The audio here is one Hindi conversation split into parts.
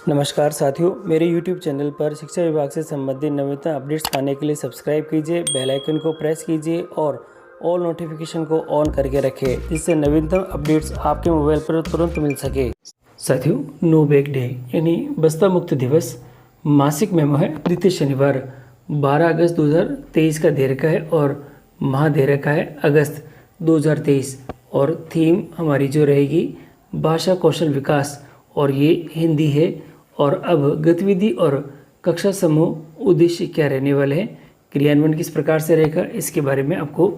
नमस्कार साथियों, मेरे YouTube चैनल पर शिक्षा विभाग से संबंधित नवीनतम अपडेट्स पाने के लिए सब्सक्राइब कीजिए, बेल आइकन को प्रेस कीजिए और ऑल नोटिफिकेशन को ऑन करके रखें, जिससे नवीनतम अपडेट्स आपके मोबाइल पर तुरंत मिल सके। साथियों, नो बैग डे यानी बस्ता मुक्त दिवस मासिक मेमो है द्वितीय शनिवार 12 अगस्त 2023 का दे रखा है और माह दे रखा है अगस्त 2023 और थीम हमारी जो रहेगी भाषा कौशल विकास और ये हिंदी है। और अब गतिविधि और कक्षा समूह उद्देश्य क्या रहने वाले हैं, क्रियान्वयन किस प्रकार से रहेगा, इसके बारे में आपको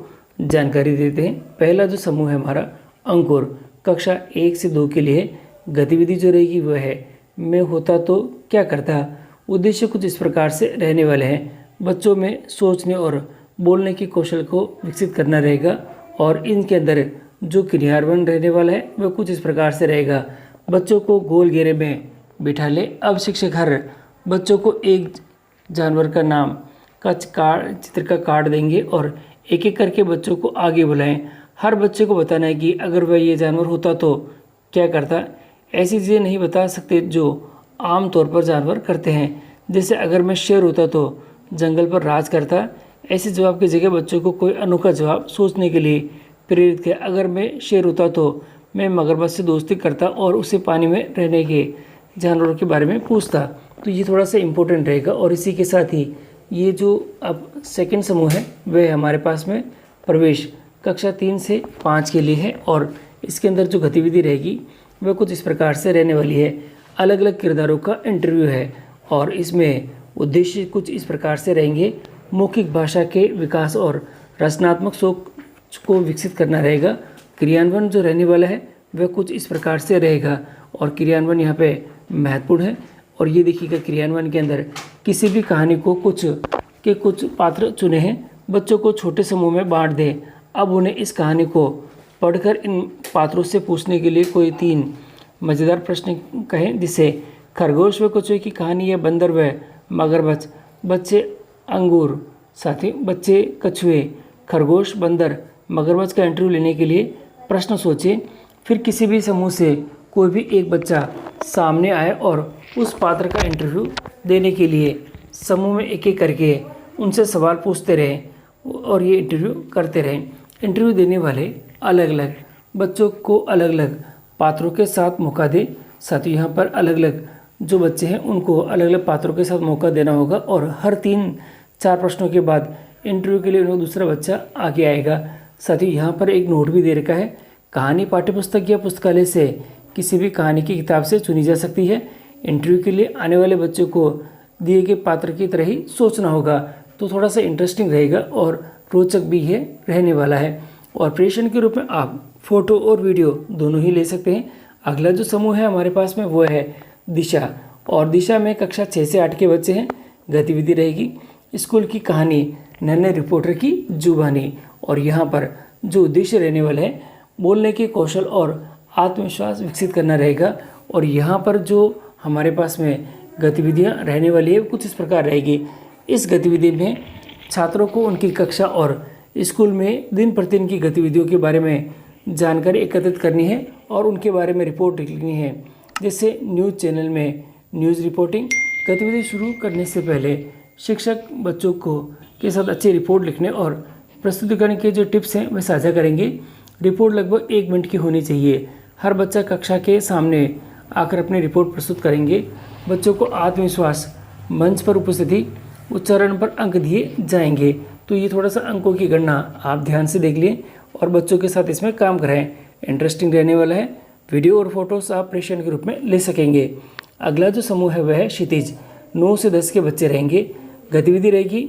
जानकारी देते हैं। पहला जो समूह है हमारा अंकुर, कक्षा 1 से 2 के लिए गतिविधि जो रहेगी वह है मैं होता तो क्या करता। उद्देश्य कुछ इस प्रकार से रहने वाले हैं, बच्चों में सोचने और बोलने के कौशल को विकसित करना रहेगा और इनके अंदर जो क्रियान्वयन रहने वाला है वह कुछ इस प्रकार से रहेगा। बच्चों को गोल घेरे में बिठा ले। अब शिक्षक हर बच्चों को एक जानवर का नाम का चित्र का कार्ड देंगे और एक एक करके बच्चों को आगे बुलाएं। हर बच्चे को बताना है कि अगर वह ये जानवर होता तो क्या करता। ऐसी चीज़ें नहीं बता सकते जो आम तौर पर जानवर करते हैं, जैसे अगर मैं शेर होता तो जंगल पर राज करता। ऐसे जवाब की जगह बच्चों को कोई अनोखा जवाब सोचने के लिए प्रेरित किया। अगर मैं शेर होता तो मैं मगरमच्छ से दोस्ती करता और उसे पानी में रहने के जानवरों के बारे में पूछता। तो ये थोड़ा सा इम्पोर्टेंट रहेगा। और इसी के साथ ही ये जो अब सेकंड समूह है वह हमारे पास में प्रवेश कक्षा 3 से 5 के लिए है और इसके अंदर जो गतिविधि रहेगी वह कुछ इस प्रकार से रहने वाली है। अलग अलग किरदारों का इंटरव्यू है और इसमें उद्देश्य कुछ इस प्रकार से रहेंगे। मौखिक भाषा के विकास और रचनात्मक सोच को विकसित करना रहेगा। क्रियान्वयन जो रहने वाला है वह कुछ इस प्रकार से रहेगा और क्रियान्वयन यहाँ पे महत्वपूर्ण है। और ये देखिएगा क्रियान्वयन के अंदर किसी भी कहानी को कुछ पात्र चुने हैं, बच्चों को छोटे समूह में बांट दें। अब उन्हें इस कहानी को पढ़कर इन पात्रों से पूछने के लिए कोई 3 मज़ेदार प्रश्न कहें, जिसे खरगोश व कछुए की कहानी या बंदर व मगरमच्छ। बच्चे अंगूर, साथी बच्चे कछुए, खरगोश, बंदर, मगरमच्छ का इंटरव्यू लेने के लिए प्रश्न सोचें। फिर किसी भी समूह से कोई भी एक बच्चा सामने आए और उस पात्र का इंटरव्यू देने के लिए समूह में एक एक करके उनसे सवाल पूछते रहें और ये इंटरव्यू करते रहें। इंटरव्यू देने वाले अलग अलग बच्चों को अलग अलग पात्रों के साथ मौका दें। साथ ही यहाँ पर अलग अलग जो बच्चे हैं उनको अलग अलग पात्रों के साथ मौका देना होगा और हर 3-4 प्रश्नों के बाद इंटरव्यू के लिए उन्हें दूसरा बच्चा आगे आएगा। साथ ही यहाँ पर एक नोट भी दे रखा है, कहानी पाठ्यपुस्तक या पुस्तकालय से किसी भी कहानी की किताब से चुनी जा सकती है। इंटरव्यू के लिए आने वाले बच्चों को दिए गए पात्र की तरह ही सोचना होगा। तो थोड़ा सा इंटरेस्टिंग रहेगा और रोचक भी है रहने वाला है। और प्रेषण के रूप में आप फोटो और वीडियो दोनों ही ले सकते हैं। अगला जो समूह है हमारे पास में वो है दिशा और दिशा में कक्षा 6 से 8 के बच्चे हैं। गतिविधि रहेगी स्कूल की कहानी, नन्हे रिपोर्टर की जुबानी। और यहाँ पर जो उद्देश्य रहने वाला है बोलने के कौशल और आत्मविश्वास विकसित करना रहेगा। और यहाँ पर जो हमारे पास में गतिविधियाँ रहने वाली है कुछ इस प्रकार रहेगी। इस गतिविधि में छात्रों को उनकी कक्षा और स्कूल में दिन प्रतिदिन की गतिविधियों के बारे में जानकारी एकत्रित करनी है और उनके बारे में रिपोर्ट लिखनी है। जैसे न्यूज़ चैनल में न्यूज़ रिपोर्टिंग। गतिविधि शुरू करने से पहले शिक्षक बच्चों को के साथ अच्छी रिपोर्ट लिखने और प्रस्तुतिकरण के जो टिप्स हैं वे साझा करेंगे। रिपोर्ट लगभग 1 मिनट की होनी चाहिए। हर बच्चा कक्षा के सामने आकर अपनी रिपोर्ट प्रस्तुत करेंगे। बच्चों को आत्मविश्वास, मंच पर उपस्थिति, उच्चारण पर अंक दिए जाएंगे। तो ये थोड़ा सा अंकों की गणना आप ध्यान से देख लें और बच्चों के साथ इसमें काम कराएं। इंटरेस्टिंग रहने वाला है। वीडियो और फोटोस आप प्रेषण के रूप में ले सकेंगे। अगला जो समूह है वह है क्षितिज। 9 से 10 के बच्चे रहेंगे। गतिविधि रहेगी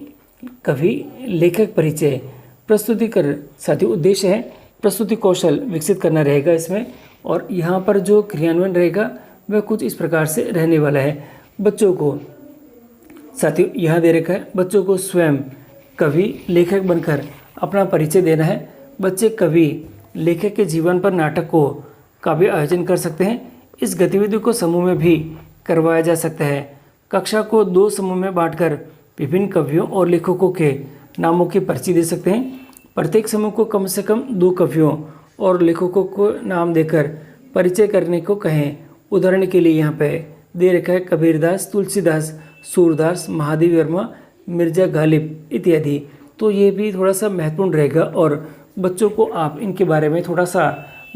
कवि लेखक परिचय, प्रस्तुतिकरण। साथ ही उद्देश्य है प्रस्तुति कौशल विकसित करना रहेगा इसमें। और यहाँ पर जो क्रियान्वयन रहेगा वह कुछ इस प्रकार से रहने वाला है। बच्चों को साथ ही यहाँ दे रखा है, बच्चों को स्वयं कवि लेखक बनकर अपना परिचय देना है। बच्चे कवि लेखक के जीवन पर नाटक का भी आयोजन कर सकते हैं। इस गतिविधि को समूह में भी करवाया जा सकता है। कक्षा को 2 समूह में बांटकर विभिन्न कवियों और लेखकों के नामों की पर्ची दे सकते हैं। प्रत्येक समूह को कम से कम 2 कवियों और लेखकों को नाम देकर परिचय करने को कहें। उदाहरण के लिए यहाँ पे दे रखा है कबीरदास, तुलसीदास, सूरदास, महादेव वर्मा, मिर्जा गालिब इत्यादि। तो ये भी थोड़ा सा महत्वपूर्ण रहेगा और बच्चों को आप इनके बारे में थोड़ा सा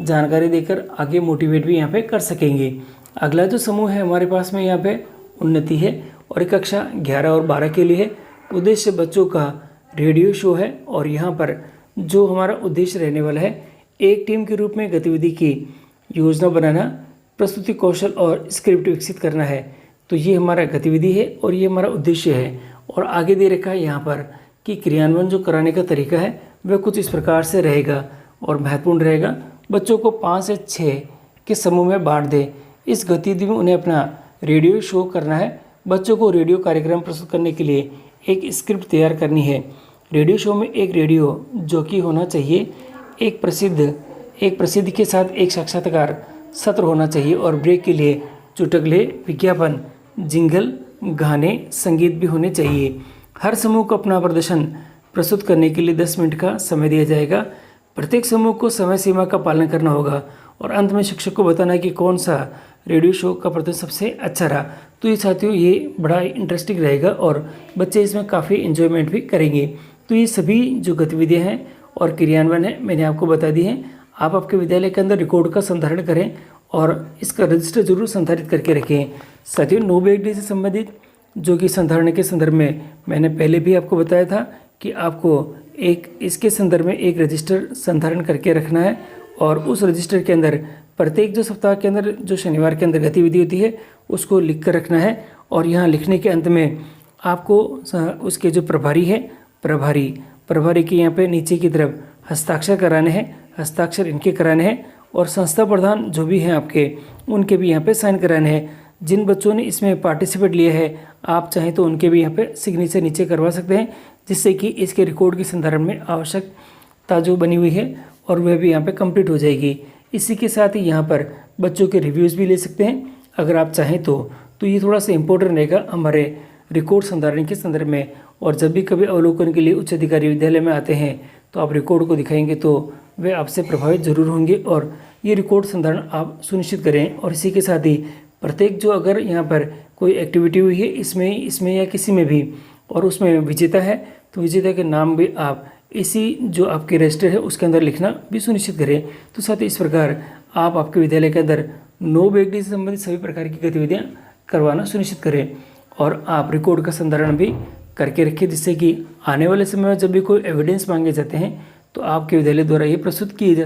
जानकारी देकर आगे मोटिवेट भी यहाँ पे कर सकेंगे। अगला जो समूह है हमारे पास में यहाँ पे उन्नति है और ये कक्षा 11 और 12 के लिए है। उद्देश्य बच्चों का रेडियो शो है और यहाँ पर जो हमारा उद्देश्य रहने वाला है, एक टीम के रूप में गतिविधि की योजना बनाना, प्रस्तुति कौशल और स्क्रिप्ट विकसित करना है। तो ये हमारा गतिविधि है और ये हमारा उद्देश्य है। और आगे दे रखा है यहाँ पर कि क्रियान्वयन जो कराने का तरीका है वह कुछ इस प्रकार से रहेगा और महत्वपूर्ण रहेगा। बच्चों को 5 से 6 के समूह में बांट दें। इस गतिविधि में उन्हें अपना रेडियो शो करना है। बच्चों को रेडियो कार्यक्रम प्रस्तुत करने के लिए एक स्क्रिप्ट तैयार करनी है। रेडियो शो में एक रेडियो जॉकी होना चाहिए, एक प्रसिद्ध के साथ एक साक्षात्कार सत्र होना चाहिए और ब्रेक के लिए चुटकुले, विज्ञापन, जिंगल, गाने, संगीत भी होने चाहिए। हर समूह को अपना प्रदर्शन प्रस्तुत करने के लिए 10 मिनट का समय दिया जाएगा। प्रत्येक समूह को समय सीमा का पालन करना होगा और अंत में शिक्षक को बताना है कि कौन सा रेडियो शो का प्रदर्शन सबसे अच्छा रहा। तो ये साथियों ये बड़ा इंटरेस्टिंग रहेगा और बच्चे इसमें काफ़ी एंजॉयमेंट भी करेंगे। तो ये सभी जो गतिविधियाँ हैं और क्रियान्वयन है मैंने आपको बता दी हैं। आप आपके विद्यालय के अंदर रिकॉर्ड का संधारण करें और इसका रजिस्टर जरूर संधारित करके रखें। साथियों नो बैग डे से संबंधित जो कि संधारण के संदर्भ में मैंने पहले भी आपको बताया था कि आपको इसके संदर्भ में एक रजिस्टर संधारण करके रखना है और उस रजिस्टर के अंदर प्रत्येक जो सप्ताह के अंदर जो शनिवार के अंदर गतिविधि होती है उसको लिख कर रखना है। और यहाँ लिखने के अंत में आपको उसके जो प्रभारी है प्रभारी के यहाँ पे नीचे की तरफ हस्ताक्षर कराने हैं। हस्ताक्षर इनके कराने हैं और संस्था प्रधान जो भी हैं आपके उनके भी यहाँ पे साइन कराने हैं। जिन बच्चों ने इसमें पार्टिसिपेट लिया है आप चाहें तो उनके भी यहाँ पे सिग्नेचर नीचे करवा सकते हैं, जिससे कि इसके रिकॉर्ड के संदर्भ में आवश्यकता जो बनी हुई है और वह भी यहाँ पे कंप्लीट हो जाएगी। इसी के साथ ही यहाँ पर बच्चों के रिव्यूज़ भी ले सकते हैं अगर आप चाहें तो ये थोड़ा सा इम्पोर्टेंट रहेगा हमारे रिकॉर्ड संधारण के संदर्भ में। और जब भी कभी अवलोकन के लिए उच्च अधिकारी विद्यालय में आते हैं तो आप रिकॉर्ड को दिखाएंगे तो वे आपसे प्रभावित जरूर होंगे और ये रिकॉर्ड संधारण आप सुनिश्चित करें। और इसी के साथ ही प्रत्येक जो अगर यहाँ पर कोई एक्टिविटी हुई है इसमें या किसी में भी और उसमें विजेता है तो विजेता के नाम भी आप इसी जो आपके रजिस्टर है उसके अंदर लिखना भी सुनिश्चित करें। तो साथ ही इस प्रकार आप आपके विद्यालय के अंदर नो बैग डे से संबंधित सभी प्रकार की गतिविधियाँ करवाना सुनिश्चित करें और आप रिकॉर्ड का संधारण भी करके रखें, जिससे कि आने वाले समय में जब भी कोई एविडेंस मांगे जाते हैं तो आपके विद्यालय द्वारा ये प्रस्तुत किए जा